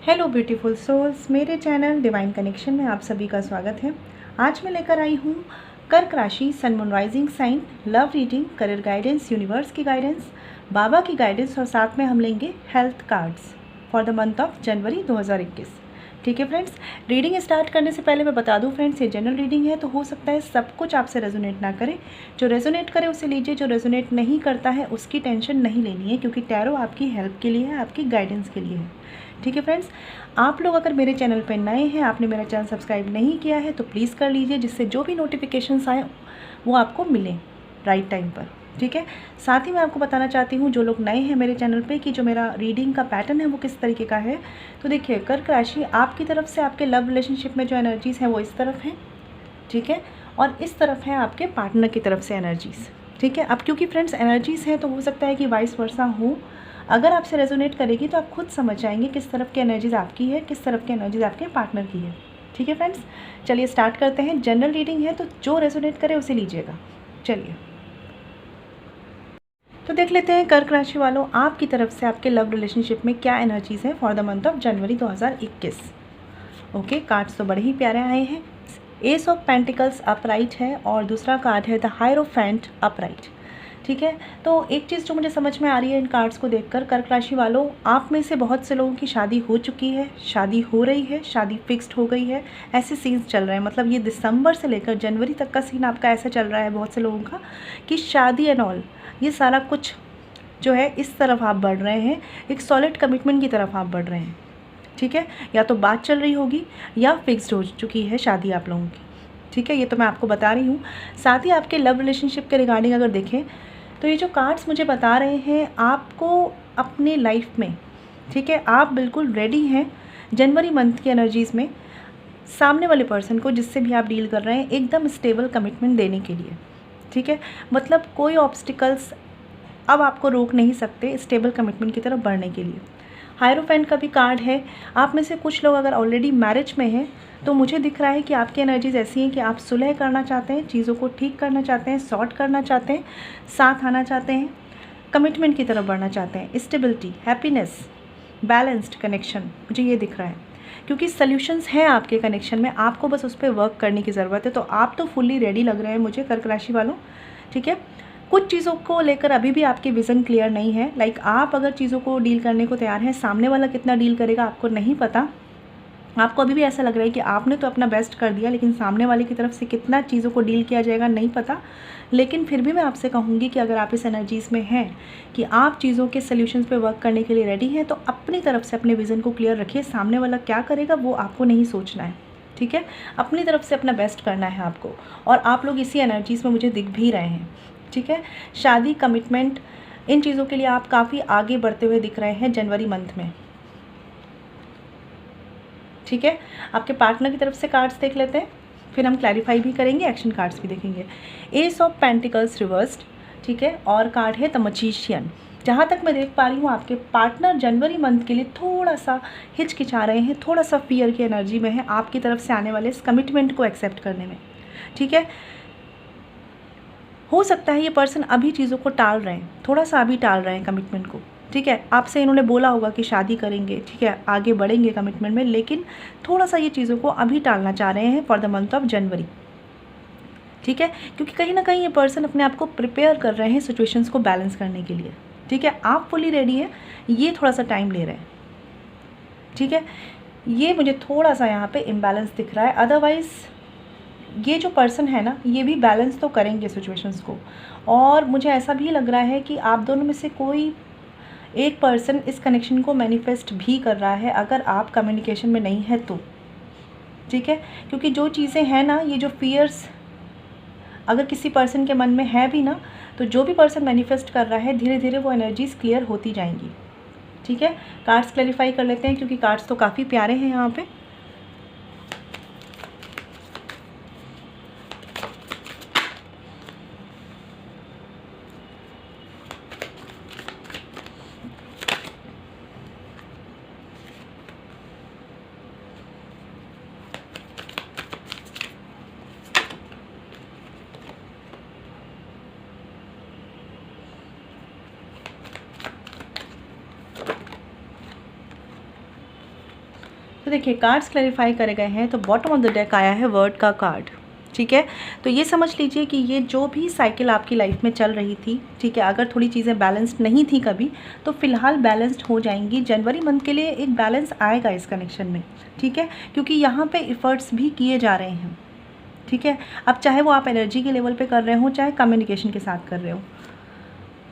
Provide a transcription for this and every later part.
Hello beautiful souls, मेरे channel divine connection में आप सभी का स्वागत है। आज मैं लेकर आई हूँ कर्क राशि, sun moon rising sign, love reading, career guidance, universe की गाइडेंस, बाबा की गाइडेंस और साथ में हम लेंगे health cards for the month of January 2021। ठीक है फ्रेंड्स, रीडिंग स्टार्ट करने से पहले मैं बता दूं फ्रेंड्स, ये जनरल रीडिंग है तो हो सकता है सब कुछ आपसे रेजोनेट ना करे। जो रेजोनेट करे उसे लीजिए, जो रेजोनेट नहीं करता है उसकी टेंशन नहीं लेनी है, क्योंकि टैरो आपकी हेल्प के लिए है, आपकी गाइडेंस के लिए है। ठीक है फ्रेंड्स, आप लोग अगर मेरे चैनल पर नए हैं, आपने मेरा चैनल सब्सक्राइब नहीं किया है तो प्लीज़ कर लीजिए, जिससे जो भी नोटिफिकेशंस आए वो आपको मिलें राइट टाइम पर। ठीक है, साथ ही मैं आपको बताना चाहती हूँ जो लोग नए हैं मेरे चैनल पे कि जो मेरा रीडिंग का पैटर्न है वो किस तरीके का है। तो देखिए, कर्क राशि आपकी तरफ से आपके लव रिलेशनशिप में जो एनर्जीज़ हैं वो इस तरफ हैं, ठीक है, और इस तरफ है आपके पार्टनर की तरफ से एनर्जीज़। ठीक है, अब क्योंकि फ्रेंड्स एनर्जीज़ हैं तो हो सकता है कि वाइस वर्सा हो। अगर आपसे रेजोनेट करेगी तो आप खुद समझ जाएंगे किस तरफ की एनर्जीज़ आपकी है, किस तरफ की एनर्जीज़ आपके पार्टनर की है। ठीक है फ्रेंड्स, चलिए स्टार्ट करते हैं। जनरल रीडिंग है तो जो रेजोनेट करे उसे लीजिएगा। चलिए तो देख लेते हैं कर्क राशि वालों, आपकी तरफ से आपके लव रिलेशनशिप में क्या एनर्जीज़ हैं for the month of January 2021। Okay, cards तो बड़े ही प्यारे आए हैं। एस ऑफ पेंटिकल्स अपराइट है और दूसरा कार्ड है द हायरोफेंट अपराइट। ठीक है, तो एक चीज़ जो मुझे समझ में आ रही है इन कार्ड्स को देखकर, कर्क राशि वालों, आप में से बहुत से लोगों की शादी हो चुकी है, शादी हो रही है, शादी फिक्स्ड हो गई है, ऐसे सीन्स चल रहे हैं। मतलब ये दिसंबर से लेकर जनवरी तक का सीन आपका ऐसा चल रहा है बहुत से लोगों का कि शादी एंड ऑल, ये सारा कुछ जो है इस तरफ आप बढ़ रहे हैं, एक सॉलिड कमिटमेंट की तरफ आप बढ़ रहे हैं। ठीक है, या तो बात चल रही होगी या फिक्स्ड हो चुकी है शादी आप लोगों की। ठीक है, ये तो मैं आपको बता रही हूँ। साथ ही आपके लव रिलेशनशिप के रिगार्डिंग अगर देखें तो ये जो कार्ड्स मुझे बता रहे हैं आपको अपने लाइफ में, ठीक है, आप बिल्कुल रेडी हैं जनवरी मंथ की एनर्जीज़ में सामने वाले पर्सन को, जिससे भी आप डील कर रहे हैं, एकदम स्टेबल कमिटमेंट देने के लिए। ठीक है, मतलब कोई ऑब्स्टिकल्स अब आपको रोक नहीं सकते स्टेबल कमिटमेंट की तरफ बढ़ने के लिए। हायरोफेंट का भी कार्ड है। आप में से कुछ लोग अगर ऑलरेडी मैरिज में हैं तो मुझे दिख रहा है कि आपकी एनर्जीज़ ऐसी हैं कि आप सुलह करना चाहते हैं, चीज़ों को ठीक करना चाहते हैं, सॉर्ट करना चाहते हैं, साथ आना चाहते हैं, कमिटमेंट की तरफ बढ़ना चाहते हैं, स्टेबिलिटी, हैप्पीनेस, बैलेंस्ड कनेक्शन, मुझे ये दिख रहा है। क्योंकि सॉल्यूशंस हैं आपके कनेक्शन में, आपको बस उस पर वर्क करने की ज़रूरत है। तो आप तो फुल्ली रेडी लग रहे हैं मुझे कर्क राशि वालों। ठीक है, कुछ चीज़ों को लेकर अभी भी आपकी विज़न क्लियर नहीं है। लाइक आप अगर चीज़ों को डील करने को तैयार हैं, सामने वाला कितना डील करेगा आपको नहीं पता। आपको अभी भी ऐसा लग रहा है कि आपने तो अपना बेस्ट कर दिया, लेकिन सामने वाले की तरफ से कितना चीज़ों को डील किया जाएगा नहीं पता। लेकिन फिर भी मैं आपसे कहूँगी कि अगर आप इस एनर्जीज़ में हैं कि आप चीज़ों के सॉल्यूशंस पे वर्क करने के लिए रेडी हैं, तो अपनी तरफ से अपने विज़न को क्लियर रखिए। सामने वाला क्या करेगा वो आपको नहीं सोचना है। ठीक है, अपनी तरफ से अपना बेस्ट करना है आपको, और आप लोग इसी एनर्जीज़ में मुझे दिख भी रहे हैं। ठीक है, शादी, कमिटमेंट, इन चीज़ों के लिए आप काफ़ी आगे बढ़ते हुए दिख रहे हैं जनवरी मंथ में। ठीक है, आपके पार्टनर की तरफ से कार्ड्स देख लेते हैं, फिर हम क्लैरिफाई भी करेंगे, एक्शन कार्ड्स भी देखेंगे। एस ऑफ पेंटिकल्स रिवर्स्ड, ठीक है, और कार्ड है द मैजिशियन। जहाँ तक मैं देख पा रही हूँ आपके पार्टनर जनवरी मंथ के लिए थोड़ा सा हिचकिचा रहे हैं, थोड़ा सा फियर की एनर्जी में है आपकी तरफ से आने वाले इस कमिटमेंट को एक्सेप्ट करने में। ठीक है, हो सकता है ये पर्सन अभी चीज़ों को टाल रहे हैं, थोड़ा सा अभी टाल रहे हैं कमिटमेंट को। ठीक है, आपसे इन्होंने बोला होगा कि शादी करेंगे, ठीक है, आगे बढ़ेंगे कमिटमेंट में, लेकिन थोड़ा सा ये चीज़ों को अभी टालना चाह रहे हैं फॉर द मंथ ऑफ जनवरी। ठीक है, क्योंकि कहीं ना कहीं ये पर्सन अपने आप को प्रिपेयर कर रहे हैं सिचुएशंस को बैलेंस करने के लिए। ठीक है, आप फुली रेडी हैं, ये थोड़ा सा टाइम ले रहे हैं। ठीक है, ये मुझे थोड़ा सा यहाँ पे इम्बैलेंस दिख रहा है। अदरवाइज़ ये जो पर्सन है ना, ये भी बैलेंस तो करेंगे सिचुएशंस को, और मुझे ऐसा भी लग रहा है कि आप दोनों में से कोई एक पर्सन इस कनेक्शन को मैनिफेस्ट भी कर रहा है अगर आप कम्युनिकेशन में नहीं है तो। ठीक है, क्योंकि जो चीज़ें हैं ना, ये जो फियर्स अगर किसी पर्सन के मन में है भी ना, तो जो भी पर्सन मैनिफेस्ट कर रहा है धीरे धीरे वो एनर्जीज़ क्लियर होती जाएंगी। ठीक है, कार्ड्स क्लैरिफाई कर लेते हैं क्योंकि कार्ड्स तो काफ़ी प्यारे हैं यहाँ पे। तो देखिए कार्ड्स क्लैरिफाई करे गए हैं, तो बॉटम ऑफ द डेक आया है वर्ड का कार्ड, ठीक है। तो ये समझ लीजिए कि ये जो भी साइकिल आपकी लाइफ में चल रही थी, ठीक है, अगर थोड़ी चीज़ें बैलेंस्ड नहीं थी कभी, तो फिलहाल बैलेंस्ड हो जाएंगी। जनवरी मंथ के लिए एक बैलेंस आएगा इस कनेक्शन में, ठीक है, क्योंकि यहाँ पे एफर्ट्स भी किए जा रहे हैं, ठीक है। अब चाहे वो आप एनर्जी के लेवल पे कर रहे हो, चाहे कम्युनिकेशन के साथ कर रहे हो,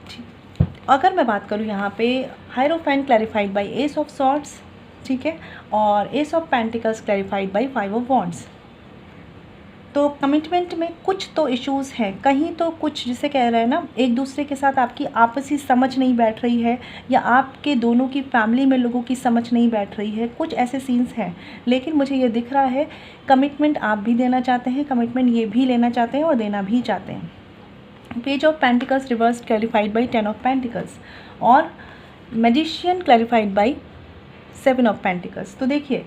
ठीक। अगर मैं बात करूँ यहाँ पे hierophant clarified by ace of swords, ठीक है, और ace of pentacles clarified by 5 of wands. तो कमिटमेंट में कुछ तो इश्यूज़ हैं, कहीं तो कुछ जिसे कह रहे हैं ना, एक दूसरे के साथ आपकी आपसी समझ नहीं बैठ रही है, या आपके दोनों की फैमिली में लोगों की समझ नहीं बैठ रही है, कुछ ऐसे सीन्स हैं। लेकिन मुझे ये दिख रहा है कमिटमेंट आप भी देना चाहते हैं, कमिटमेंट ये भी लेना चाहते हैं और देना भी चाहते हैं। Page of pentacles reversed clarified by 10 of pentacles और magician clarified by 7 of pentacles. तो देखिए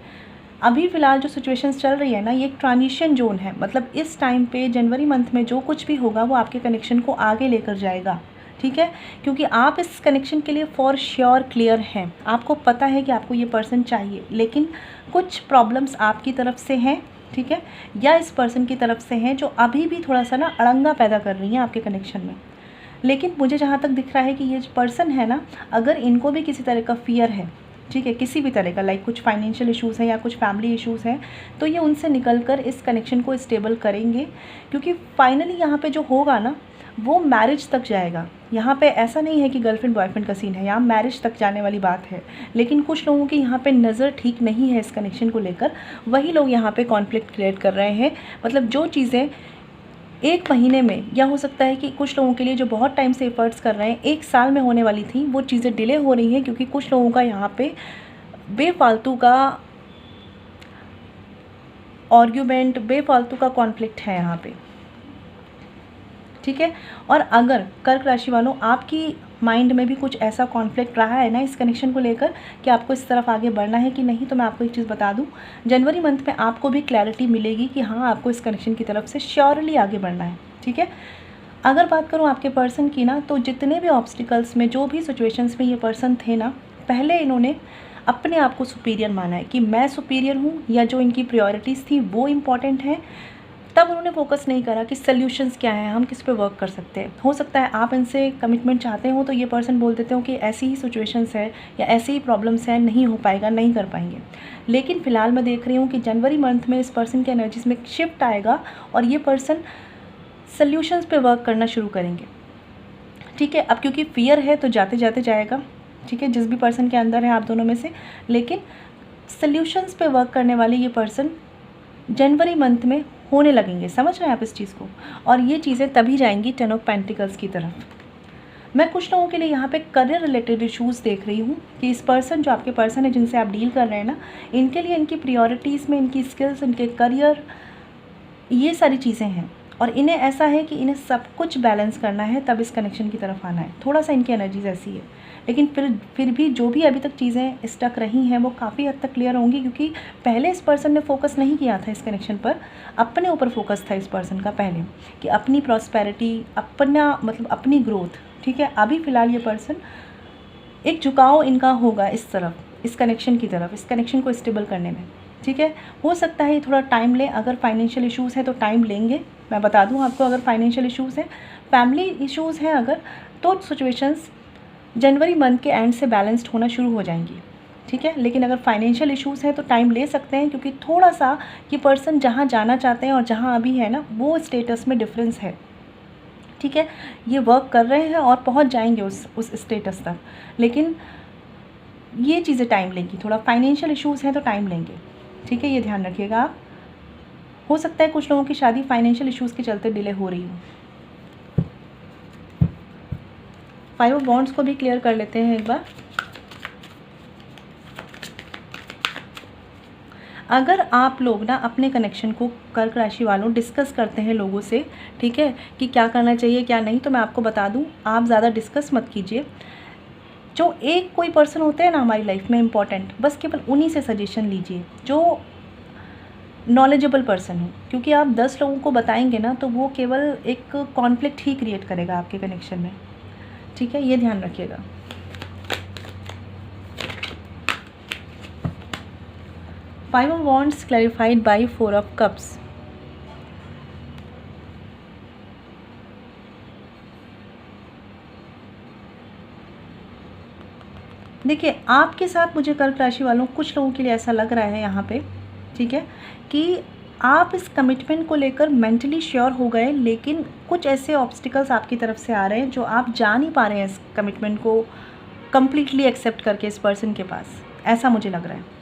अभी फ़िलहाल जो सिचुएशंस चल रही है ना, ये एक ट्रांजिशन जोन है, मतलब इस टाइम पे जनवरी मंथ में जो कुछ भी होगा वो आपके कनेक्शन को आगे लेकर जाएगा, ठीक है, क्योंकि आप इस कनेक्शन के लिए फॉर श्योर क्लियर हैं, आपको पता है कि आपको ये पर्सन चाहिए, लेकिन कुछ प्रॉब्लम्स आपकी तरफ से हैं, ठीक है, या इस पर्सन की तरफ से हैं जो अभी भी थोड़ा सा ना अड़ंगा पैदा कर रही हैं आपके कनेक्शन में। लेकिन मुझे जहाँ तक दिख रहा है कि ये जो पर्सन है ना, अगर इनको भी किसी तरह का फियर है, ठीक है, किसी भी तरह का, लाइक कुछ फाइनेंशियल इश्यूज़ हैं या कुछ फैमिली इश्यूज़ हैं, तो ये उनसे निकलकर इस कनेक्शन को स्टेबल करेंगे, क्योंकि फाइनली यहाँ पे जो होगा ना वो मैरिज तक जाएगा। यहाँ पे ऐसा नहीं है कि गर्लफ्रेंड बॉयफ्रेंड का सीन है, यहाँ मैरिज तक जाने वाली बात है। लेकिन कुछ लोगों की यहाँ पे नज़र ठीक नहीं है इस कनेक्शन को लेकर, वही लोग यहाँ पे कॉन्फ्लिक्ट क्रिएट कर रहे हैं। मतलब जो चीज़ें 1 महीने में, या हो सकता है कि कुछ लोगों के लिए जो बहुत टाइम से एफर्ट्स कर रहे हैं 1 साल में होने वाली थी, वो चीज़ें डिले हो रही हैं, क्योंकि कुछ लोगों का यहाँ पे बेफालतू का आर्ग्यूमेंट, बेफालतू का कॉन्फ्लिक्ट है यहाँ पे, ठीक है। और अगर कर्क राशि वालों आपकी माइंड में भी कुछ ऐसा कॉन्फ्लिक्ट रहा है ना इस कनेक्शन को लेकर कि आपको इस तरफ आगे बढ़ना है कि नहीं, तो मैं आपको एक चीज़ बता दूं, जनवरी मंथ में आपको भी क्लैरिटी मिलेगी कि हाँ आपको इस कनेक्शन की तरफ से श्योरली आगे बढ़ना है, ठीक है। अगर बात करूँ आपके पर्सन की ना, तो जितने भी ऑब्स्टिकल्स में, जो भी सिचुएशंस में ये पर्सन थे ना, पहले इन्होंने अपने आप को सुपीरियर माना है कि मैं सुपीरियर हूँ, या जो इनकी प्रायोरिटीज़ थी वो इम्पॉर्टेंट है। तब उन्होंने फोकस नहीं करा कि सल्यूशंस क्या हैं, हम किस पे वर्क कर सकते हैं। हो सकता है आप इनसे कमिटमेंट चाहते हो तो ये पर्सन बोल देते हो कि ऐसी ही सिचुएशंस है या ऐसी ही प्रॉब्लम्स हैं, नहीं हो पाएगा, नहीं कर पाएंगे। लेकिन फ़िलहाल मैं देख रही हूँ कि जनवरी मंथ में इस पर्सन के एनर्जीज़ में शिफ्ट आएगा और ये पर्सन सल्यूशंस पे वर्क करना शुरू करेंगे, ठीक है। अब क्योंकि फियर है तो जाते जाते जाएगा, ठीक है, जिस भी पर्सन के अंदर है आप दोनों में से, लेकिन सल्यूशंस पे वर्क करने वाले ये पर्सन जनवरी मंथ में होने लगेंगे। समझ रहे हैं आप इस चीज़ को? और ये चीज़ें तभी जाएंगी 10 ऑफ पेंटिकल्स की तरफ। मैं कुछ लोगों के लिए यहाँ पे करियर रिलेटेड इश्यूज़ देख रही हूँ कि इस पर्सन, जो आपके पर्सन है जिनसे आप डील कर रहे हैं ना, इनके लिए इनकी प्रायोरिटीज़ में इनकी स्किल्स, इनके करियर, ये सारी चीज़ें हैं, और इन्हें ऐसा है कि इन्हें सब कुछ बैलेंस करना है, तब इस कनेक्शन की तरफ आना है। थोड़ा सा इनकी एनर्जीज ऐसी है, लेकिन फिर भी जो भी अभी तक चीज़ें स्टक रही हैं वो काफ़ी हद तक क्लियर होंगी, क्योंकि पहले इस पर्सन ने फोकस नहीं किया था इस कनेक्शन पर, अपने ऊपर फोकस था इस पर्सन का पहले, कि अपनी प्रॉस्पेरिटी, अपना मतलब अपनी ग्रोथ, ठीक है। अभी फ़िलहाल ये पर्सन, एक झुकाव इनका होगा इस तरफ, इस कनेक्शन की तरफ, इस कनेक्शन को स्टेबल करने में, ठीक है। हो सकता है ये थोड़ा टाइम ले, अगर फाइनेंशियल इश्यूज़ है तो टाइम लेंगे। मैं बता दूं आपको, अगर फाइनेंशियल इश्यूज़ हैं, फैमिली इश्यूज़ हैं अगर, तो सिचुएशंस जनवरी मंथ के एंड से बैलेंस्ड होना शुरू हो जाएंगी, ठीक है। लेकिन अगर फाइनेंशियल इश्यूज़ हैं तो टाइम ले सकते हैं, क्योंकि थोड़ा सा ये पर्सन जहाँ जाना चाहते हैं और जहाँ अभी है ना, वो स्टेटस में डिफरेंस है, ठीक है। ये वर्क कर रहे हैं और पहुँच जाएंगे उस स्टेटस तक, लेकिन ये चीज़ें टाइम लेंगी। थोड़ा फाइनेंशियल इश्यूज़ हैं तो टाइम लेंगे, ठीक है, ये ध्यान रखिएगा आप। हो सकता है कुछ लोगों की शादी फाइनेंशियल इश्यूज़ के चलते डिले हो रही हो। 5 ऑफ वॉन्ड्स को भी क्लियर कर लेते हैं एक बार। अगर आप लोग ना अपने कनेक्शन को, कर्क राशि वालों, डिस्कस करते हैं लोगों से, ठीक है, कि क्या करना चाहिए क्या नहीं, तो मैं आपको बता दूं, आप ज़्यादा डिस्कस मत कीजिए। जो एक कोई पर्सन होते हैं ना हमारी लाइफ में इम्पॉर्टेंट, बस केवल उन्हीं से सजेशन लीजिए जो नॉलेजेबल पर्सन हो, क्योंकि आप 10 लोगों को बताएंगे ना तो वो केवल एक कॉन्फ्लिक्ट ही क्रिएट करेगा आपके कनेक्शन में, ठीक है, ये ध्यान रखिएगा। Five of wands clarified by four of cups. देखिए आपके साथ मुझे कर्क राशि वालों कुछ लोगों के लिए ऐसा लग रहा है यहाँ पे, ठीक है, कि आप इस कमिटमेंट को लेकर मेंटली श्योर हो गए, लेकिन कुछ ऐसे ऑब्स्टिकल्स आपकी तरफ से आ रहे हैं जो आप जा नहीं पा रहे हैं इस कमिटमेंट को कम्प्लीटली एक्सेप्ट करके इस पर्सन के पास, ऐसा मुझे लग रहा है।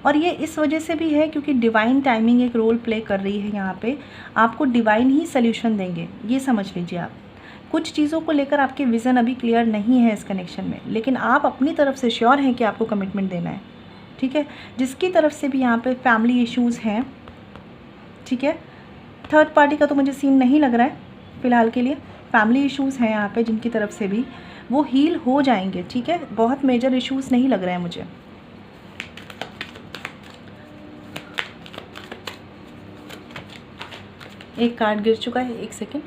और ये इस वजह से भी है क्योंकि डिवाइन टाइमिंग एक रोल प्ले कर रही है यहाँ पे, आपको डिवाइन ही सल्यूशन देंगे, ये समझ लीजिए आप। कुछ चीज़ों को लेकर आपके विज़न अभी क्लियर नहीं है इस कनेक्शन में, लेकिन आप अपनी तरफ से श्योर हैं कि आपको कमिटमेंट देना है, ठीक है। जिसकी तरफ से भी यहाँ पे फैमिली इश्यूज़ हैं, ठीक है, थर्ड पार्टी का तो मुझे सीन नहीं लग रहा है फ़िलहाल के लिए। फैमिली इश्यूज़ हैं यहाँ पे जिनकी तरफ से भी, वो हील हो जाएंगे, ठीक है, बहुत मेजर इश्यूज़ नहीं लग रहे हैं मुझे। एक कार्ड गिर चुका है, एक second.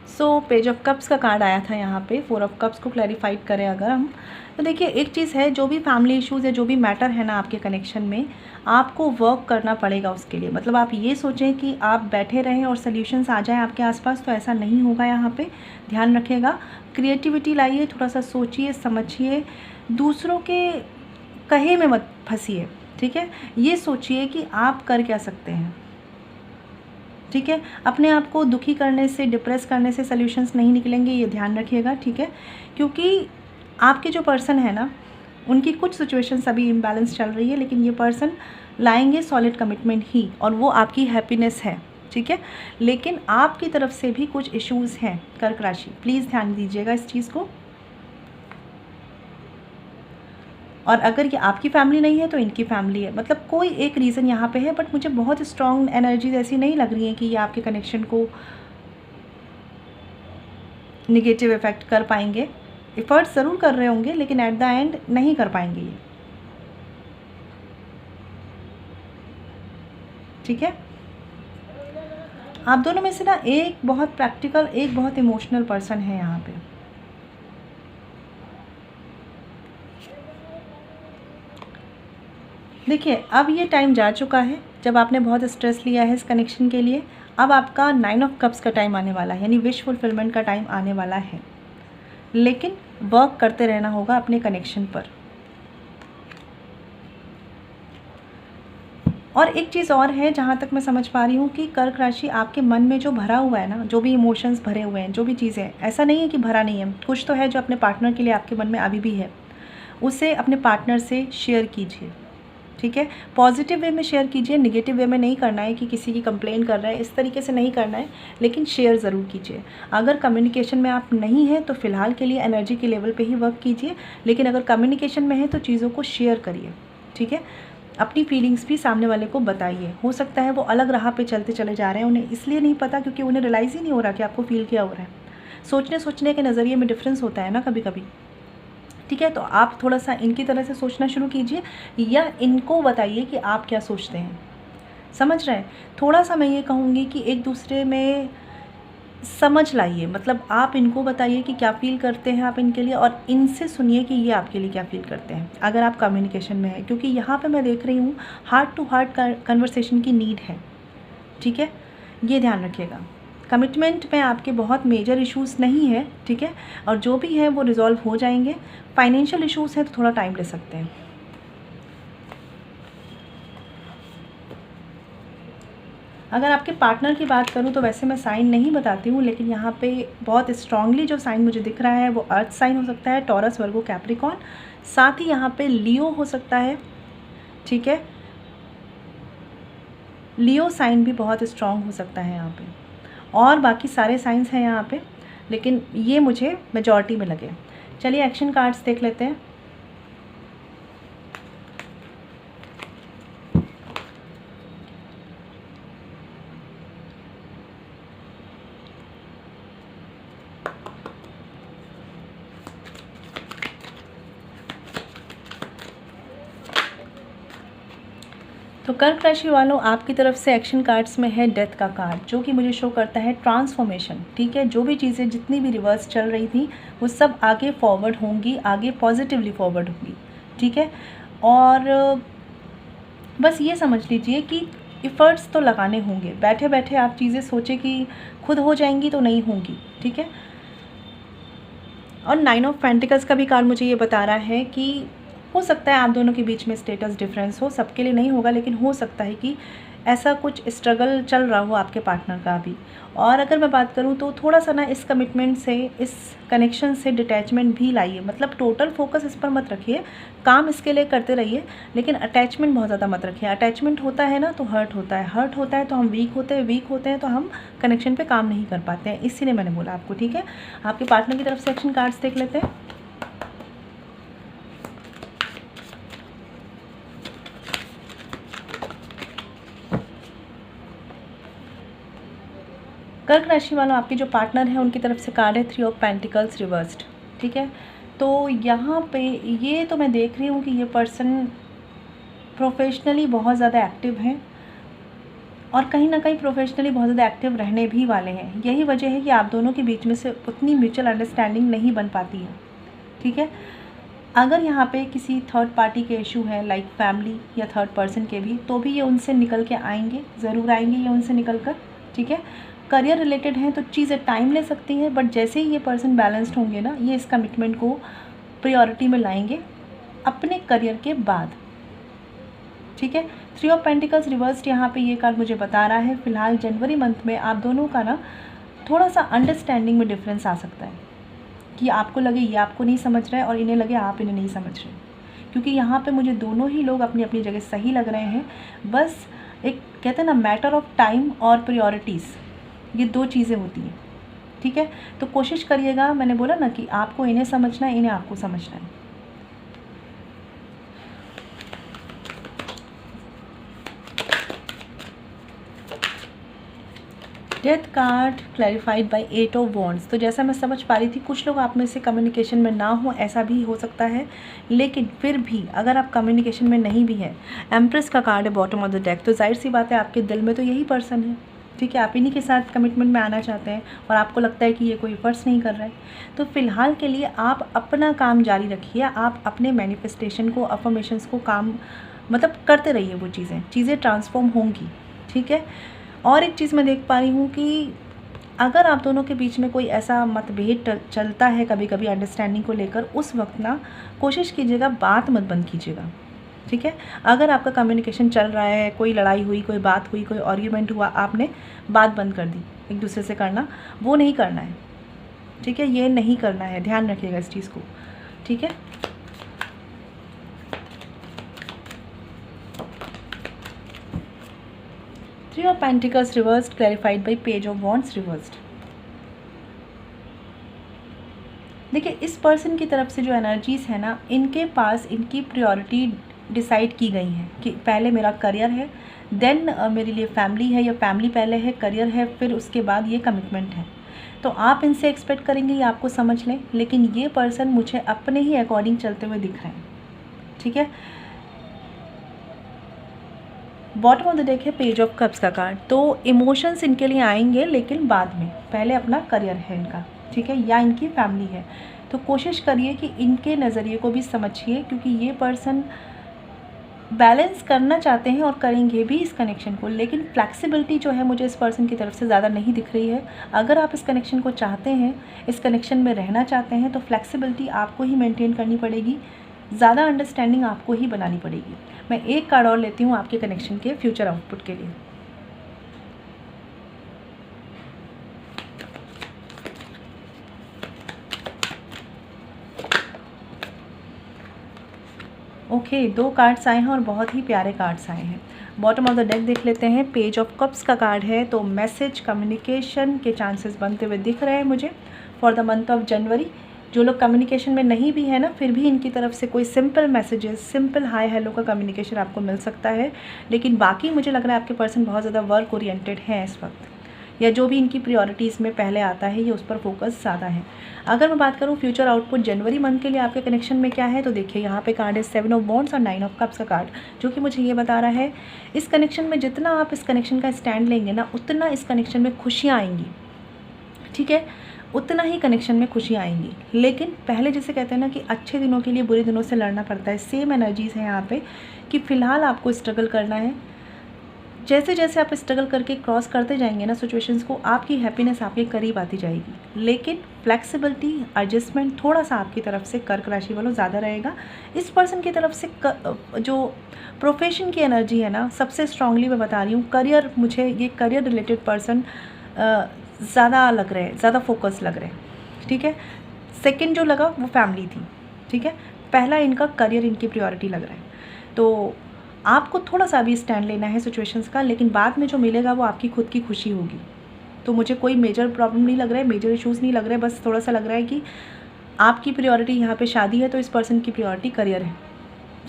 So page of cups का कार्ड आया था यहाँ पे, फोर ऑफ कप्स को क्लैरिफाइड करें अगर हम, तो देखिए एक चीज़ है, जो भी फैमिली इश्यूज़ है, जो भी मैटर है ना आपके कनेक्शन में, आपको वर्क करना पड़ेगा उसके लिए। मतलब आप ये सोचें कि आप बैठे रहें और सल्यूशंस आ जाएं आपके आसपास, तो ऐसा नहीं होगा यहाँ पे, ध्यान रखिएगा। क्रिएटिविटी लाइए, थोड़ा सा सोचिए समझिए, दूसरों के कहे में मत फंसिए, ठीक है। ये सोचिए कि आप कर क्या सकते हैं, ठीक है। अपने आप को दुखी करने से, डिप्रेस करने से सॉल्यूशंस नहीं निकलेंगे, ये ध्यान रखिएगा, ठीक है। क्योंकि आपके जो पर्सन है ना, उनकी कुछ सिचुएशंस अभी इम्बैलेंस चल रही है, लेकिन ये पर्सन लाएंगे सॉलिड कमिटमेंट ही, और वो आपकी हैप्पीनेस है, ठीक है। लेकिन आपकी तरफ से भी कुछ इश्यूज़ हैं कर्क राशि, प्लीज़ ध्यान दीजिएगा इस चीज़ को। और अगर ये आपकी फैमिली नहीं है तो इनकी फैमिली है, मतलब कोई एक रीज़न यहाँ पे है, बट मुझे बहुत स्ट्रॉन्ग एनर्जीज ऐसी नहीं लग रही है कि ये आपके कनेक्शन को निगेटिव इफ़ेक्ट कर पाएंगे। एफर्ट्स ज़रूर कर रहे होंगे, लेकिन एट द एंड नहीं कर पाएंगे ये, ठीक है। आप दोनों में से ना एक बहुत प्रैक्टिकल, एक बहुत इमोशनल पर्सन है यहाँ पे। देखिए अब ये टाइम जा चुका है जब आपने बहुत स्ट्रेस लिया है इस कनेक्शन के लिए। अब आपका 9 ऑफ कप्स का टाइम आने वाला है, यानी विश फुलफिलमेंट का टाइम आने वाला है, लेकिन वर्क करते रहना होगा अपने कनेक्शन पर। और एक चीज़ और है, जहाँ तक मैं समझ पा रही हूँ कि कर्क राशि आपके मन में जो भरा हुआ है ना, जो भी इमोशंस भरे हुए हैं, जो भी चीज़ें हैं, ऐसा नहीं है कि भरा नहीं है, कुछ तो है जो अपने पार्टनर के लिए आपके मन में अभी भी है, उसे अपने पार्टनर से शेयर कीजिए, ठीक है। पॉजिटिव वे में शेयर कीजिए, निगेटिव वे में नहीं करना है कि किसी की कंप्लेन कर रहा है, इस तरीके से नहीं करना है, लेकिन शेयर ज़रूर कीजिए। अगर कम्युनिकेशन में आप नहीं हैं तो फ़िलहाल के लिए एनर्जी के लेवल पे ही वर्क कीजिए, लेकिन अगर कम्युनिकेशन में है तो चीज़ों को शेयर करिए, ठीक है। अपनी फीलिंग्स भी सामने वाले को बताइए। हो सकता है वो अलग राह पे चलते चले जा रहे हैं, उन्हें इसलिए नहीं पता क्योंकि उन्हें रियलाइज़ ही नहीं हो रहा कि आपको फील क्या हो रहा है। सोचने के नज़रिए में डिफरेंस होता है ना कभी कभी, ठीक है। तो आप थोड़ा सा इनकी तरह से सोचना शुरू कीजिए, या इनको बताइए कि आप क्या सोचते हैं, समझ रहे हैं। थोड़ा सा मैं ये कहूँगी कि एक दूसरे में समझ लाइए, मतलब आप इनको बताइए कि क्या फ़ील करते हैं आप इनके लिए, और इनसे सुनिए कि ये आपके लिए क्या फ़ील करते हैं अगर आप कम्युनिकेशन में है, क्योंकि यहाँ पे मैं देख रही हूँ हार्ट टू हार्ट कन्वर्सेशन की नीड है, ठीक है। ये ध्यान रखिएगा। कमिटमेंट में आपके बहुत मेजर इश्यूज़ नहीं है, ठीक है, और जो भी है वो रिज़ॉल्व हो जाएंगे। फाइनेंशियल इश्यूज़ हैं तो थोड़ा टाइम ले सकते हैं। अगर आपके पार्टनर की बात करूं तो वैसे मैं साइन नहीं बताती हूं, लेकिन यहाँ पे बहुत स्ट्रांगली जो साइन मुझे दिख रहा है वो अर्थ साइन हो सकता है, टॉरस, वर्गो, कैप्रिकॉर्न, साथ ही यहाँ पे लियो हो सकता है, ठीक है। लियो साइन भी बहुत स्ट्रांग हो सकता है यहाँ पे, और बाकी सारे साइंस हैं यहाँ पे, लेकिन ये मुझे मेजॉरिटी में लगे। चलिए एक्शन कार्ड्स देख लेते हैं। तो कर्क राशि वालों, आपकी तरफ से एक्शन कार्ड्स में है डेथ का कार्ड, जो कि मुझे शो करता है ट्रांसफॉर्मेशन। ठीक है, जो भी चीज़ें जितनी भी रिवर्स चल रही थी वो सब आगे फॉरवर्ड होंगी, आगे पॉजिटिवली फॉरवर्ड होंगी। ठीक है, और बस ये समझ लीजिए कि इफ़र्ट्स तो लगाने होंगे। बैठे बैठे आप चीज़ें सोचें कि खुद हो जाएंगी तो नहीं होंगी। ठीक है, और 9 ऑफ पेंटिकल्स का भी कार्ड मुझे ये बता रहा है कि हो सकता है आप दोनों के बीच में स्टेटस डिफरेंस हो, सबके लिए नहीं होगा लेकिन हो सकता है कि ऐसा कुछ स्ट्रगल चल रहा हो आपके पार्टनर का भी। और अगर मैं बात करूं तो थोड़ा सा ना इस कमिटमेंट से, इस कनेक्शन से डिटैचमेंट भी लाइए। मतलब टोटल फोकस इस पर मत रखिए, काम इसके लिए करते रहिए, लेकिन अटैचमेंट बहुत ज़्यादा मत रखिए। अटैचमेंट होता है ना तो हर्ट होता है, हर्ट होता है तो हम वीक होते हैं तो हम कनेक्शन पे काम नहीं कर पाते हैं, इसीलिए मैंने बोला आपको। ठीक है, आपके पार्टनर की तरफ से एक्शन कार्ड्स देख लेते हैं। कर्क राशि वालों, आपके जो पार्टनर हैं उनकी तरफ से कार्ड है 3 ऑफ पेंटिकल्स रिवर्स्ड। ठीक है, तो यहाँ पे ये तो मैं देख रही हूँ कि ये पर्सन प्रोफेशनली बहुत ज़्यादा एक्टिव हैं और कहीं ना कहीं प्रोफेशनली बहुत ज़्यादा एक्टिव रहने भी वाले हैं। यही वजह है कि आप दोनों के बीच में से उतनी म्यूचुअल अंडरस्टैंडिंग नहीं बन पाती है। ठीक है, अगर यहाँ पे किसी थर्ड पार्टी के इशू है, लाइक फैमिली या थर्ड पर्सन के भी, तो भी ये उनसे निकल के आएंगे, ज़रूर आएंगे ये उनसे निकल कर। ठीक है, करियर रिलेटेड हैं तो चीज़ें टाइम ले सकती हैं, बट जैसे ही ये पर्सन बैलेंस्ड होंगे ना, ये इस कमिटमेंट को प्रायोरिटी में लाएंगे अपने करियर के बाद। ठीक है, 3 ऑफ पेंटिकल्स रिवर्स्ड यहाँ पे ये कार्ड मुझे बता रहा है फ़िलहाल जनवरी मंथ में आप दोनों का ना थोड़ा सा अंडरस्टैंडिंग में डिफरेंस आ सकता है, कि आपको लगे ये आपको नहीं समझ रहा है और इन्हें लगे आप इन्हें नहीं समझ रहे। क्योंकि यहाँ पे मुझे दोनों ही लोग अपनी अपनी जगह सही लग रहे हैं, बस एक कहते हैं ना मैटर ऑफ टाइम और प्रायोरिटीज़, ये 2 चीज़ें होती हैं। ठीक है, तो कोशिश करिएगा, मैंने बोला ना कि आपको इन्हें समझना है, इन्हें आपको समझना है। Death card clarified by 8 of wands. तो जैसा मैं समझ पा रही थी, कुछ लोग आप में से कम्युनिकेशन में ना हो, ऐसा भी हो सकता है, लेकिन फिर भी अगर आप कम्युनिकेशन में नहीं भी है, एम्प्रेस का कार्ड है बॉटम ऑफ द डेक, तो जाहिर सी बात है आपके दिल में तो यही पर्सन है। ठीक है, आप इन्हीं के साथ कमिटमेंट में आना चाहते हैं और आपको लगता है कि ये कोई एफर्ट्स नहीं कर रहा है। तो फ़िलहाल के लिए आप अपना काम जारी रखिए, आप अपने मैनिफेस्टेशन को, अफर्मेशंस को काम मतलब करते रहिए, वो चीज़ें ट्रांसफॉर्म होंगी। ठीक है, और एक चीज़ मैं देख पा रही हूँ कि अगर आप दोनों के बीच में कोई ऐसा मतभेद चलता है कभी कभी अंडरस्टैंडिंग को लेकर, उस वक्त ना कोशिश कीजिएगा बात मत बंद कीजिएगा। ठीक है, अगर आपका कम्युनिकेशन चल रहा है, कोई लड़ाई हुई, कोई बात हुई, कोई आर्ग्यूमेंट हुआ, आपने बात बंद कर दी एक दूसरे से करना, वो नहीं करना है। ठीक है, ये नहीं करना है, ध्यान रखिएगा इस चीज़ को। ठीक है, three of pentacles reversed clarified bye page of wands reversed. देखिए, इस पर्सन की तरफ से जो एनर्जीज़ है ना, इनके पास इनकी प्रायोरिटी डिसाइड की गई हैं कि पहले मेरा करियर है, देन मेरे लिए फैमिली है, या फैमिली पहले है, करियर है, फिर उसके बाद ये कमिटमेंट है। तो आप इनसे एक्सपेक्ट करेंगे ये आपको समझ लें, लेकिन ये पर्सन मुझे अपने ही अकॉर्डिंग चलते हुए दिख रहे हैं। ठीक है, बॉटम ऑफ द डेक है पेज ऑफ कप्स का कार्ड। तो इमोशंस इनके लिए आएंगे, लेकिन बाद में, पहले अपना करियर है इनका। ठीक है, या इनकी फैमिली है। तो कोशिश करिए कि इनके नज़रिए को भी समझिए, क्योंकि ये पर्सन बैलेंस करना चाहते हैं और करेंगे भी इस कनेक्शन को, लेकिन फ्लैक्सिबिलिटी जो है मुझे इस पर्सन की तरफ से ज़्यादा नहीं दिख रही है। अगर आप इस कनेक्शन को चाहते हैं, इस कनेक्शन में रहना चाहते हैं, तो फ्लैक्सिबिलिटी आपको ही मेंटेन करनी पड़ेगी, ज़्यादा अंडरस्टैंडिंग आपको ही बनानी पड़ेगी। मैं एक कार्ड और लेती हूँ आपके कनेक्शन के फ्यूचर आउटपुट के लिए। ओके, 2 कार्ड्स आए हैं और बहुत ही प्यारे कार्ड्स आए हैं। बॉटम ऑफ द डेक देख लेते हैं, पेज ऑफ कप्स का कार्ड है। तो मैसेज कम्युनिकेशन के चांसेस बनते हुए दिख रहे हैं मुझे फॉर द मंथ ऑफ जनवरी। जो लोग कम्युनिकेशन में नहीं भी है ना, फिर भी इनकी तरफ से कोई simple messages, simple hi hello का कम्युनिकेशन आपको मिल सकता है। लेकिन बाकी मुझे लग रहा है आपके पर्सन बहुत ज़्यादा वर्क ओरिएंटेड हैं इस वक्त, या जो भी इनकी प्रायोरिटीज़ में पहले आता है ये उस पर फोकस ज़्यादा है। अगर मैं बात करूँ फ्यूचर आउटपुट जनवरी मंथ के लिए आपके कनेक्शन में क्या है, तो देखिए यहाँ पे कार्ड है 7 ऑफ वॉन्ड्स और 9 ऑफ कप्स का कार्ड, जो कि मुझे ये बता रहा है इस कनेक्शन में जितना आप इस कनेक्शन का स्टैंड लेंगे ना, उतना इस कनेक्शन में खुशियाँ आएंगी, ठीक है, उतना ही कनेक्शन में खुशियाँ आएंगी। लेकिन पहले जैसे कहते हैं ना कि अच्छे दिनों के लिए बुरे दिनों से लड़ना पड़ता है, सेम एनर्जीज़ है यहाँ पे कि फ़िलहाल आपको स्ट्रगल करना है। जैसे जैसे आप स्ट्रगल करके क्रॉस करते जाएंगे ना सिचुएशंस को, आपकी हैप्पीनेस आपके करीब आती जाएगी। लेकिन फ्लेक्सिबिलिटी, एडजस्टमेंट थोड़ा सा आपकी तरफ से कर्क राशि वालों ज़्यादा रहेगा। इस पर्सन की तरफ से जो प्रोफेशन की एनर्जी है ना, सबसे स्ट्रांगली मैं बता रही हूँ, करियर, मुझे ये करियर रिलेटेड पर्सन ज़्यादा लग रहे हैं, ज़्यादा फोकस लग रहे हैं, ठीक है। सेकंड जो लगा वो फैमिली थी, ठीक है। पहला इनका करियर, इनकी प्रायोरिटी लग रहा है। तो आपको थोड़ा सा भी स्टैंड लेना है सिचुएशंस का, लेकिन बाद में जो मिलेगा वो आपकी खुद की खुशी होगी। तो मुझे कोई मेजर प्रॉब्लम नहीं लग रहा है, मेजर इश्यूज़ नहीं लग रहे हैं, बस थोड़ा सा लग रहा है कि आपकी प्रायोरिटी यहाँ पे शादी है तो इस पर्सन की प्रायोरिटी करियर है,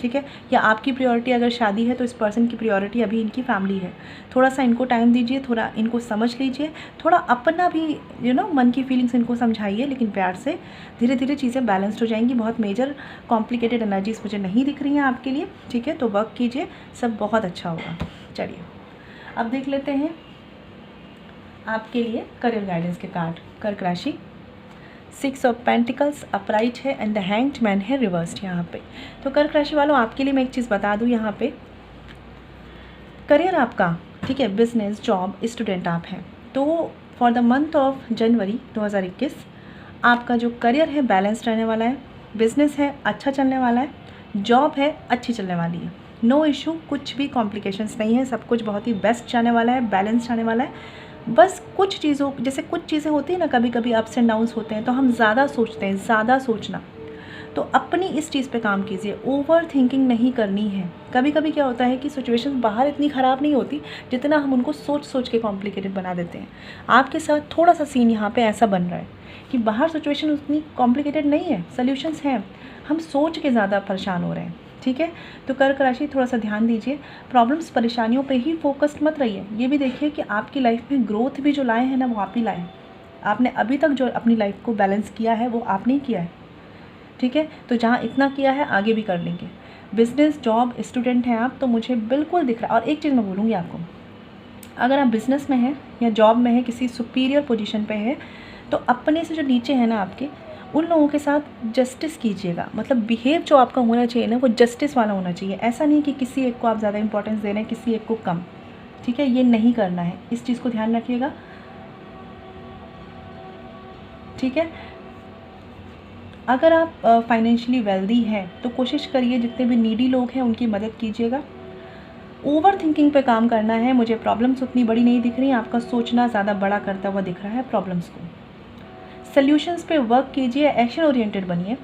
ठीक है। या आपकी प्रायोरिटी अगर शादी है तो इस पर्सन की प्रायोरिटी अभी इनकी फैमिली है। थोड़ा सा इनको टाइम दीजिए, थोड़ा इनको समझ लीजिए, थोड़ा अपना भी मन की फीलिंग्स इनको समझाइए, लेकिन प्यार से धीरे धीरे चीज़ें बैलेंस्ड हो जाएंगी। बहुत मेजर कॉम्प्लिकेटेड एनर्जीज मुझे नहीं दिख रही हैं आपके लिए, ठीक है। तो वर्क कीजिए, सब बहुत अच्छा होगा। चलिए अब देख लेते हैं आपके लिए करियर गाइडेंस के कार्ड। कर्क राशि, 6 ऑफ पेंटिकल्स अपराइट है एंड द हैंग्ड मैन है रिवर्स्ड यहाँ पे। तो कर्क राशि वालों, आपके लिए मैं एक चीज़ बता दूँ, यहाँ पे करियर आपका, ठीक है, बिजनेस, जॉब, स्टूडेंट आप हैं, तो for the month of January 2021 आपका जो करियर है बैलेंस रहने वाला है, बिजनेस है अच्छा चलने वाला है, जॉब है अच्छी चलने वाली है, नो इशू, कुछ भी कॉम्प्लिकेशंस नहीं है, सब कुछ बहुत ही बेस्ट जाने वाला है, बैलेंस जाने वाला है। बस कुछ चीज़ों, जैसे कुछ चीज़ें होती है ना, कभी कभी अप्स एंड डाउन्स होते हैं तो हम ज़्यादा सोचते हैं, ज़्यादा सोचना, तो अपनी इस चीज़ पे काम कीजिए, ओवर थिंकिंग नहीं करनी है। कभी कभी क्या होता है कि सिचुएशन बाहर इतनी ख़राब नहीं होती जितना हम उनको सोच सोच के कॉम्प्लिकेटेड बना देते हैं। आपके साथ थोड़ा सा सीन यहाँ पे ऐसा बन रहा है कि बाहर सिचुएशन उतनी कॉम्प्लिकेटेड नहीं है, सोल्यूशंस हैं, हम सोच के ज़्यादा परेशान हो रहे हैं, ठीक है। तो कर्क राशि थोड़ा सा ध्यान दीजिए, प्रॉब्लम्स, परेशानियों पे ही फोकस्ड मत रहिए। ये भी देखिए कि आपकी लाइफ में ग्रोथ भी जो लाए हैं ना, वो आप ही लाए। आपने अभी तक जो अपनी लाइफ को बैलेंस किया है वो आपने ही किया है, ठीक है। तो जहाँ इतना किया है आगे भी कर लेंगे। बिजनेस, जॉब, स्टूडेंट हैं आप, तो मुझे बिल्कुल दिख रहा है। और एक चीज़ मैं बोलूँगी आपको, अगर आप बिज़नेस में हैं या जॉब में हैं, किसी सुपीरियर पोजीशन पे है, तो अपने से जो नीचे है ना आपके, उन लोगों के साथ जस्टिस कीजिएगा। मतलब बिहेव जो आपका होना चाहिए ना, वो जस्टिस वाला होना चाहिए। ऐसा नहीं कि किसी एक को आप ज़्यादा इंपॉर्टेंस दे रहे हैं, किसी एक को कम, ठीक है, ये नहीं करना है, इस चीज़ को ध्यान रखिएगा, ठीक है। अगर आप फाइनेंशियली वेल्दी हैं तो कोशिश करिए जितने भी नीडी लोग हैं उनकी मदद कीजिएगा। ओवर थिंकिंग पे काम करना है। मुझे प्रॉब्लम्स उतनी बड़ी नहीं दिख रही, आपका सोचना ज़्यादा बड़ा करता हुआ दिख रहा है प्रॉब्लम्स को। सल्यूशंस पे वर्क कीजिए, एक्शन ओरिएंटेड बनिए,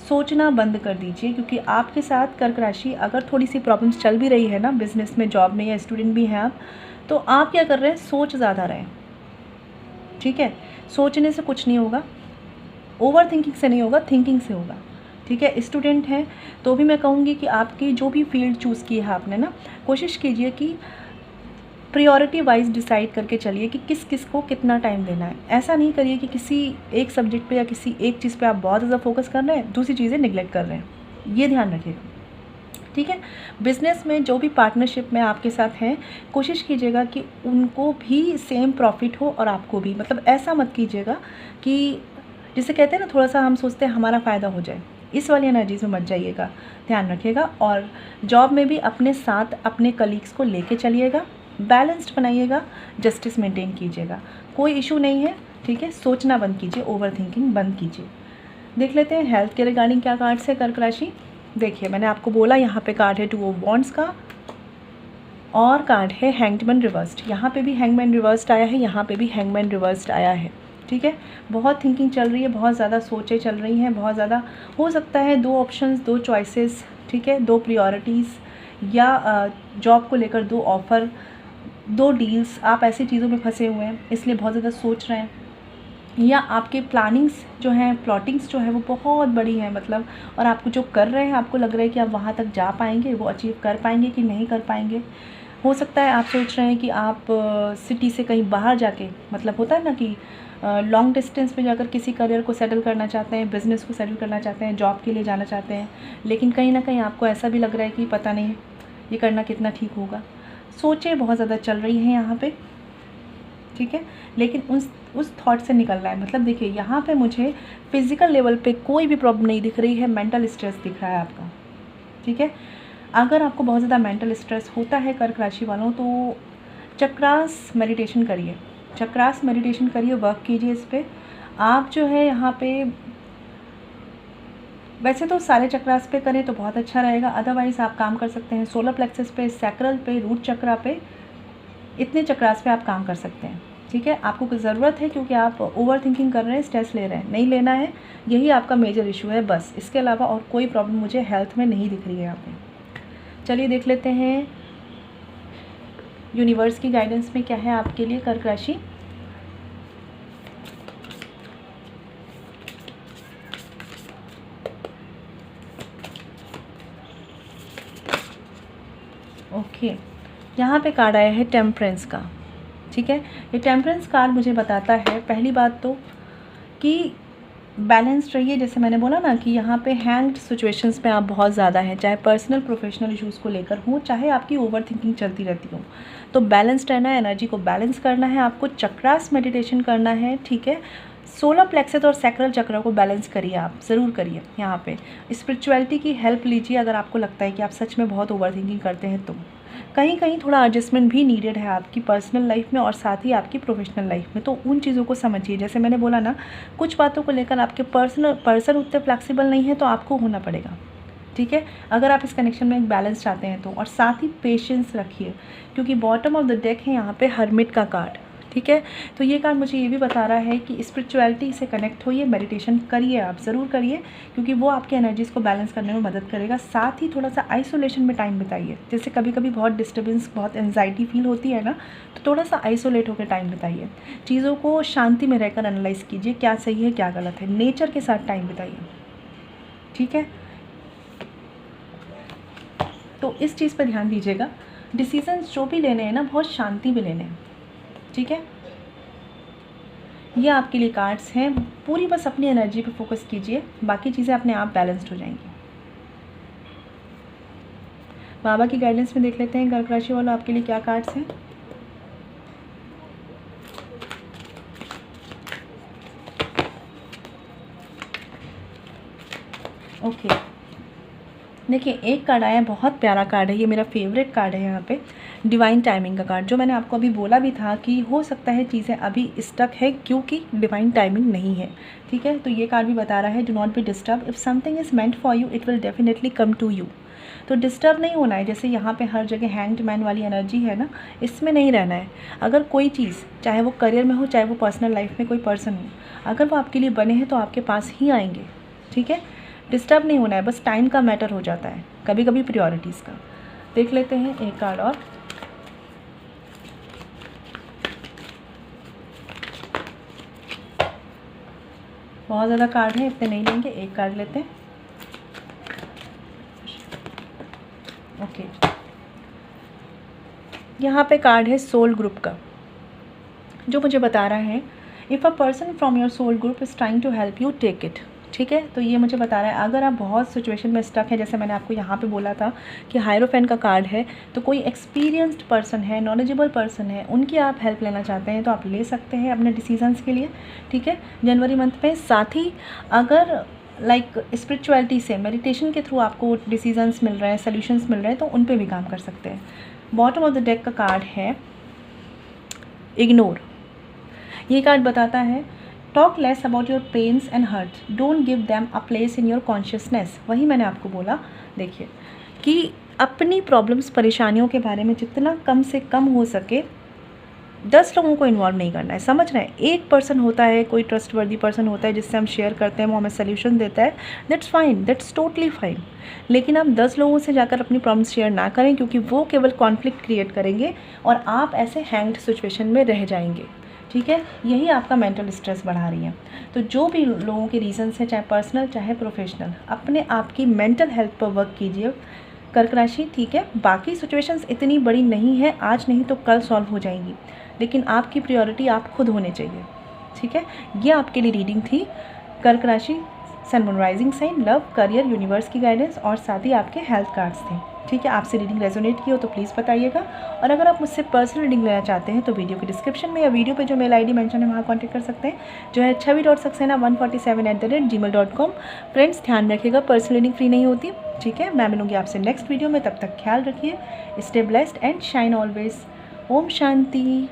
सोचना बंद कर दीजिए, क्योंकि आपके साथ कर्क राशि अगर थोड़ी सी प्रॉब्लम्स चल भी रही है ना, बिजनेस में, जॉब में, या स्टूडेंट भी हैं आप, तो आप क्या कर रहे हैं, सोच ज़्यादा रहे, ठीक है। सोचने से कुछ नहीं होगा, ओवर थिंकिंग से नहीं होगा, थिंकिंग से होगा, ठीक है। स्टूडेंट हैं तो भी मैं कहूँगी कि आपकी जो भी फील्ड चूज़ की है आपने ना, कोशिश कीजिए कि प्रायोरिटी वाइज डिसाइड करके चलिए कि किस किस को कितना टाइम देना है। ऐसा नहीं करिए कि किसी एक सब्जेक्ट पे या किसी एक चीज़ पे आप बहुत ज़्यादा फोकस कर रहे हैं, दूसरी चीज़ें निगलेक्ट कर रहे हैं, ये ध्यान रखिएगा, ठीक है। बिज़नेस में जो भी पार्टनरशिप में आपके साथ हैं, कोशिश कीजिएगा कि उनको भी सेम प्रॉफिट हो और आपको भी। मतलब ऐसा मत कीजिएगा कि जिसे कहते हैं ना, थोड़ा सा हम सोचते हैं हमारा फ़ायदा हो जाए, इस वाली एनर्जीज में मत जाइएगा, ध्यान रखिएगा। और जॉब में भी अपने साथ अपने कलीग्स को लेके चलिएगा, बैलेंस्ड बनाइएगा, जस्टिस मेंटेन कीजिएगा, कोई इशू नहीं है, ठीक है। सोचना बंद कीजिए, ओवर थिंकिंग बंद कीजिए। देख लेते हैं हेल्थ के रिगार्डिंग क्या कार्ड्स है कर्क राशि। देखिए मैंने आपको बोला यहाँ पे कार्ड है 2 ऑफ वॉन्ड्स का और कार्ड है हैंगमैन रिवर्स्ड। यहाँ पे भी हैंगमैन रिवर्स्ड आया है, यहाँ पे भी हैंगमैन रिवर्स्ड आया है, ठीक है। बहुत थिंकिंग चल रही है, बहुत ज़्यादा सोचें चल रही हैं, बहुत ज़्यादा हो सकता है 2 ऑप्शंस, 2 चॉइसेस, ठीक है, 2 प्रायोरिटीज़, या जॉब को लेकर 2 ऑफ़र, 2 डील्स, आप ऐसी चीज़ों में फंसे हुए हैं इसलिए बहुत ज़्यादा सोच रहे हैं, या आपके प्लानिंग्स जो हैं, प्लॉटिंग्स जो है वो बहुत बड़ी हैं, मतलब, और आपको जो कर रहे हैं आपको लग रहा है कि आप वहाँ तक जा पाएंगे, वो अचीव कर पाएंगे कि नहीं कर पाएंगे। हो सकता है आप सोच रहे हैं कि आप सिटी से कहीं बाहर जाके, मतलब होता है ना कि लॉन्ग डिस्टेंस पे जाकर किसी करियर को सेटल करना चाहते हैं, बिज़नेस को सेटल करना चाहते हैं, जॉब के लिए जाना चाहते हैं, लेकिन कहीं ना कहीं आपको ऐसा भी लग रहा है कि पता नहीं ये करना कितना ठीक होगा। सोचें बहुत ज़्यादा चल रही हैं यहाँ पे, ठीक है, लेकिन उस थॉट से निकलना है। मतलब देखिए यहाँ पे मुझे फिज़िकल लेवल पे कोई भी प्रॉब्लम नहीं दिख रही है, मेंटल स्ट्रेस दिख रहा है आपका, ठीक है। अगर आपको बहुत ज़्यादा मेंटल स्ट्रेस होता है कर्क राशि वालों, तो चक्रास मेडिटेशन करिए, चक्रास मेडिटेशन करिए, वर्क कीजिए इस पर। आप जो है यहाँ पे वैसे तो सारे चक्रास पे करें तो बहुत अच्छा रहेगा, अदरवाइज़ आप काम कर सकते हैं सोलर प्लेक्सस पे, सैक्रल पे, रूट चक्रा पे, इतने चक्रास पे आप काम कर सकते हैं, ठीक है। आपको ज़रूरत है क्योंकि आप ओवर थिंकिंग कर रहे हैं, स्ट्रेस ले रहे हैं, नहीं लेना है, यही आपका मेजर इशू है बस। इसके अलावा और कोई प्रॉब्लम मुझे हेल्थ में नहीं दिख रही है यहाँ पे। चलिए देख लेते हैं यूनिवर्स की गाइडेंस में क्या है आपके लिए कर्क राशि। ओके, यहाँ पे कार्ड आया है टेम्परेंस का, ठीक है। ये टेम्परेंस कार्ड मुझे बताता है पहली बात तो कि बैलेंस्ड रहिए। जैसे मैंने बोला ना कि यहाँ पे हैंग्ड सिचुएशंस में आप बहुत ज़्यादा हैं, चाहे पर्सनल प्रोफेशनल इश्यूज़ को लेकर हो, चाहे आपकी ओवर थिंकिंग चलती रहती हो, तो बैलेंस्ड रहना है, एनर्जी को बैलेंस करना है, आपको चक्रास मेडिटेशन करना है, ठीक है। सोलर प्लेक्सस और सैक्रल चक्र को बैलेंस करिए, आप ज़रूर करिए। यहाँ पे स्पिरिचुअलिटी की हेल्प लीजिए अगर आपको लगता है कि आप सच में बहुत ओवर थिंकिंग करते हैं, तो कहीं कहीं थोड़ा एडजस्टमेंट भी नीडेड है आपकी पर्सनल लाइफ में और साथ ही आपकी प्रोफेशनल लाइफ में, तो उन चीज़ों को समझिए। जैसे मैंने बोला ना, कुछ बातों को लेकर आपके पर्सन उतने फ्लेक्सिबल नहीं है, तो आपको होना पड़ेगा, ठीक है, अगर आप इस कनेक्शन में एक बैलेंस चाहते हैं तो। और साथ ही पेशेंस रखिए, क्योंकि बॉटम ऑफ द डेक है यहाँ पे हर्मिट का कार्ड, ठीक है। तो ये कार्ड मुझे ये भी बता रहा है कि स्पिरिचुअलिटी से कनेक्ट होइए, मेडिटेशन करिए, आप ज़रूर करिए, क्योंकि वो आपके एनर्जीज़ को बैलेंस करने में मदद करेगा। साथ ही थोड़ा सा आइसोलेशन में टाइम बिताइए, जैसे कभी कभी बहुत डिस्टर्बेंस, बहुत एंजाइटी फील होती है ना, तो थोड़ा सा आइसोलेट होकर टाइम बिताइए, चीज़ों को शांति में रहकर एनालाइज कीजिए, क्या सही है क्या गलत है, नेचर के साथ टाइम बिताइए, ठीक है। तो इस चीज़ पर ध्यान दीजिएगा। डिसीजंस जो भी लेने हैं ना, बहुत शांति में लेने हैं, ठीक है। ये आपके लिए कार्ड्स हैं, पूरी बस अपनी एनर्जी पे फोकस कीजिए, बाकी चीज़ें अपने आप बैलेंस्ड हो जाएंगी। बाबा की गाइडेंस में देख लेते हैं कर्क राशि वालों आपके लिए क्या कार्ड्स हैं। ओके, देखिए एक कार्ड आया, बहुत प्यारा कार्ड है, ये मेरा फेवरेट कार्ड है यहाँ पे, डिवाइन टाइमिंग का कार्ड, जो मैंने आपको अभी बोला भी था कि हो सकता है चीज़ें अभी स्टक है क्योंकि डिवाइन टाइमिंग नहीं है, ठीक है। तो ये कार्ड भी बता रहा है do not be disturb, if something is meant for you it will definitely come to you. तो डिस्टर्ब नहीं होना है, जैसे यहाँ पे हर जगह हैंग्ड मैन वाली एनर्जी है ना, इसमें नहीं रहना है। अगर कोई चीज़, चाहे वो करियर में हो, चाहे वो पर्सनल लाइफ में कोई पर्सन हो, अगर वो आपके लिए बने हैं तो आपके पास ही आएंगे, ठीक है। डिस्टर्ब नहीं होना है, बस टाइम का मैटर हो जाता है कभी कभी, प्रायोरिटीज़ का। देख लेते हैं एक कार्ड और। बहुत ज़्यादा कार्ड हैं, इतने नहीं लेंगे, एक कार्ड लेते हैं। ओके, यहाँ पे कार्ड है सोल ग्रुप का, जो मुझे बता रहा है if a person from your soul group is trying to help you take it, ठीक है। तो ये मुझे बता रहा है अगर आप बहुत सिचुएशन में स्टक है, जैसे मैंने आपको यहाँ पे बोला था कि हायरोफेंट का कार्ड है, तो कोई एक्सपीरियंस्ड पर्सन है, नॉलेजेबल पर्सन है, उनकी आप हेल्प लेना चाहते हैं तो आप ले सकते हैं अपने डिसीजंस के लिए, ठीक है, जनवरी मंथ में। साथ ही अगर स्पिरिचुअलिटी से, मेडिटेशन के थ्रू आपको डिसीजंस मिल रहे हैं, सोल्यूशंस मिल रहे हैं, तो उन पे भी काम कर सकते हैं। बॉटम ऑफ द डेक का कार्ड है इग्नोर। ये कार्ड बताता है talk less about your pains and hurt, don't give them a place in your consciousness. वही मैंने आपको बोला, देखिए कि अपनी प्रॉब्लम्स, परेशानियों के बारे में जितना कम से कम हो सके 10 लोगों को इन्वॉल्व नहीं करना है, समझ रहे हैं। एक पर्सन होता है, कोई ट्रस्टवर्दी पर्सन होता है जिससे हम शेयर करते हैं, वो हमें सोल्यूशन देता है, that's fine, that's totally fine. लेकिन आप 10 लोगों से जाकर अपनी प्रॉब्लम्स शेयर ना करें, क्योंकि वो केवल कॉन्फ्लिक्ट क्रिएट करेंगे और आप ऐसे हैंग्ड सिचुएशन में रह जाएंगे, ठीक है। यही आपका मेंटल स्ट्रेस बढ़ा रही है। तो जो भी लोगों के रीजंस हैं, चाहे पर्सनल चाहे प्रोफेशनल, अपने आप की मेंटल हेल्थ पर वर्क कीजिए, कर्क राशि, ठीक है, बाकी सिचुएशंस इतनी बड़ी नहीं है, आज नहीं तो कल सॉल्व हो जाएंगी, लेकिन आपकी प्रायोरिटी आप खुद होने चाहिए, ठीक है। ये आपके लिए रीडिंग थी। कर्क राशि, sun moon rising sign, love, career, universe की गाइडेंस और साथ ही आपके हेल्थ कार्ड्स थे, ठीक है। आपसे रीडिंग रेजोनेट की हो तो प्लीज़ बताइएगा। और अगर आप मुझसे पर्सनल रीडिंग लेना चाहते हैं तो वीडियो के डिस्क्रिप्शन में या वीडियो पे जो मेल आईडी मेंशन है वहाँ कॉन्टैक्ट कर सकते हैं, जो है chavi.saxena147@gmail.com। फ्रेंड्स ध्यान रखिएगा, पर्सनल रीडिंग फ्री नहीं होती, ठीक है। मैं मिलूँगी आपसे नेक्स्ट वीडियो में, तब तक ख्याल रखिए, stay blessed and shine always. ओम शांति।